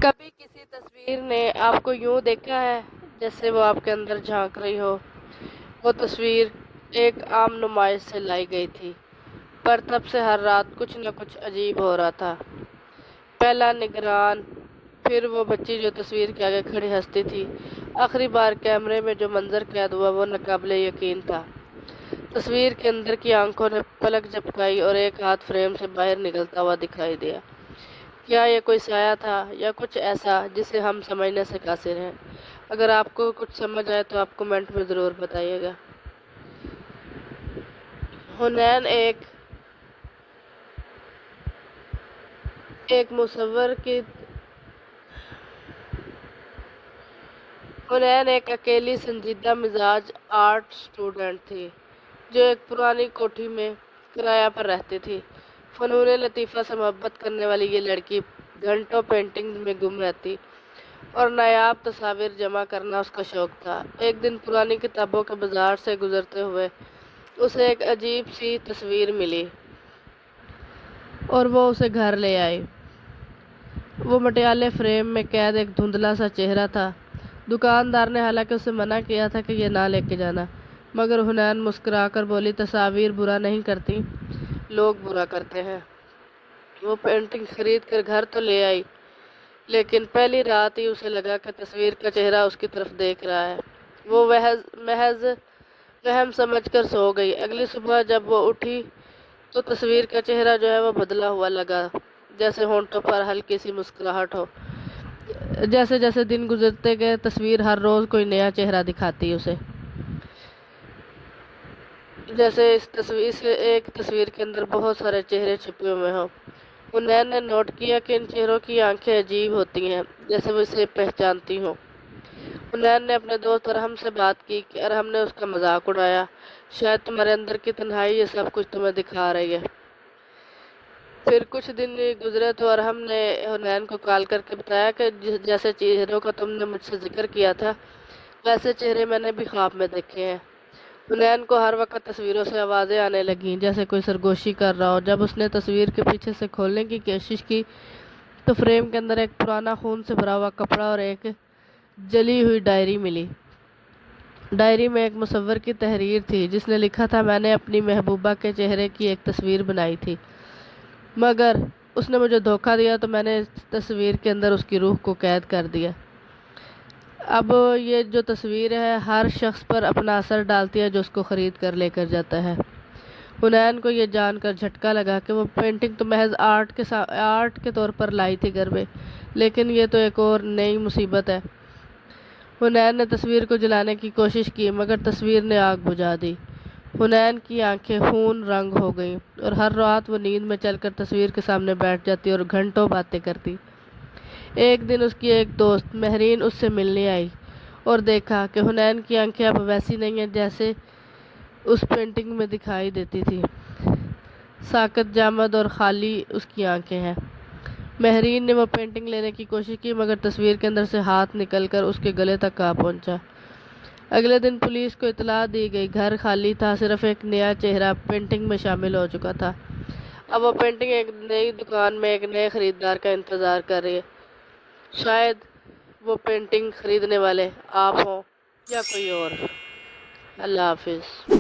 کبھی کسی تصویر نے آپ کو یوں دیکھا ہے جیسے وہ آپ کے اندر جھانک رہی ہو؟ وہ تصویر ایک عام نمائش سے لائی گئی تھی، پر تب سے ہر رات کچھ نہ کچھ عجیب ہو رہا تھا۔ پہلا نگران، پھر وہ بچی جو تصویر کے آگے کھڑی ہنستی تھی، آخری بار کیمرے میں جو منظر قید ہوا وہ ناقابل یقین تھا۔ تصویر کے اندر کی آنکھوں نے پلک جھپکائی اور ایک ہاتھ فریم سے باہر نکلتا ہوا دکھائی دیا۔ کیا یہ کوئی سایہ تھا یا کچھ ایسا جسے ہم سمجھنے سے قاصر ہیں؟ اگر آپ کو کچھ سمجھ آئے تو آپ کمنٹ میں ضرور بتائیے گا۔ حنین ایک اکیلی سنجیدہ مزاج آرٹ اسٹوڈنٹ تھی جو ایک پرانی کوٹھی میں کرایہ پر رہتی تھی۔ فنون لطیفہ سے محبت کرنے والی یہ لڑکی گھنٹوں پینٹنگ میں گم رہتی اور نایاب تصاویر جمع کرنا اس کا شوق تھا۔ ایک دن پرانی کتابوں کے بازار سے گزرتے ہوئے اسے ایک عجیب سی تصویر ملی اور وہ اسے گھر لے آئی۔ وہ مٹیالے فریم میں قید ایک دھندلا سا چہرہ تھا۔ دکاندار نے حالانکہ اسے منع کیا تھا کہ یہ نہ لے کے جانا، مگر حنین مسکرا کر بولی، تصاویر برا نہیں کرتی، لوگ برا کرتے ہیں۔ وہ پینٹنگ خرید کر گھر تو لے آئی، لیکن پہلی رات ہی اسے لگا کہ تصویر کا چہرہ اس کی طرف دیکھ رہا ہے۔ وہ محض وہم سمجھ کر سو گئی۔ اگلی صبح جب وہ اٹھی تو تصویر کا چہرہ جو ہے وہ بدلا ہوا لگا، جیسے ہونٹوں پر ہلکی سی مسکراہٹ ہو۔ جیسے جیسے دن گزرتے گئے تصویر ہر روز کوئی نیا چہرہ دکھاتی اسے، جیسے اس ایک تصویر کے اندر بہت سارے چہرے چھپے ہوئے ہوں۔ حنین نے نوٹ کیا کہ ان چہروں کی آنکھیں عجیب ہوتی ہیں، جیسے وہ اسے پہچانتی ہوں۔ حنین نے اپنے دوست ارحم سے بات کی کہ ارحم نے اس کا مذاق اڑایا، شاید تمہارے اندر کی تنہائی یہ سب کچھ تمہیں دکھا رہی ہے۔ پھر کچھ دن گزرے تو ارحم نے حنین کو کال کر کے بتایا کہ جیسے چہروں کا تم نے مجھ سے ذکر کیا تھا ویسے چہرے میں نے بھی خواب میں دیکھے ہیں۔ حنین کو ہر وقت تصویروں سے آوازیں آنے لگیں، جیسے کوئی سرگوشی کر رہا ہو۔ جب اس نے تصویر کے پیچھے سے کھولنے کی کوشش کی تو فریم کے اندر ایک پرانا خون سے بھرا ہوا کپڑا اور ایک جلی ہوئی ڈائری ملی۔ ڈائری میں ایک مصور کی تحریر تھی جس نے لکھا تھا، میں نے اپنی محبوبہ کے چہرے کی ایک تصویر بنائی تھی، مگر اس نے مجھے دھوکہ دیا تو میں نے اس تصویر کے اندر اس کی روح کو قید کر دیا۔ اب یہ جو تصویر ہے ہر شخص پر اپنا اثر ڈالتی ہے جو اس کو خرید کر لے کر جاتا ہے۔ حنین کو یہ جان کر جھٹکا لگا کہ وہ پینٹنگ تو محض آرٹ کے طور پر لائی تھی گھر میں، لیکن یہ تو ایک اور نئی مصیبت ہے۔ حنین نے تصویر کو جلانے کی کوشش کی، مگر تصویر نے آگ بجھا دی۔ حنین کی آنکھیں خون رنگ ہو گئیں اور ہر رات وہ نیند میں چل کر تصویر کے سامنے بیٹھ جاتی اور گھنٹوں باتیں کرتی۔ ایک دن اس کی ایک دوست مہرین اس سے ملنے آئی اور دیکھا کہ حنین کی آنکھیں اب ویسی نہیں ہیں جیسے اس پینٹنگ میں دکھائی دیتی تھی۔ ساکت جامد اور خالی اس کی آنکھیں ہیں۔ مہرین نے وہ پینٹنگ لینے کی کوشش کی، مگر تصویر کے اندر سے ہاتھ نکل کر اس کے گلے تک آ پہنچا۔ اگلے دن پولیس کو اطلاع دی گئی، گھر خالی تھا، صرف ایک نیا چہرہ پینٹنگ میں شامل ہو چکا تھا۔ اب وہ پینٹنگ ایک نئی دکان میں ایک نئے خریدار کا انتظار کر رہی ہے۔ شاید وہ پینٹنگ خریدنے والے آپ ہوں یا کوئی اور۔ اللہ حافظ۔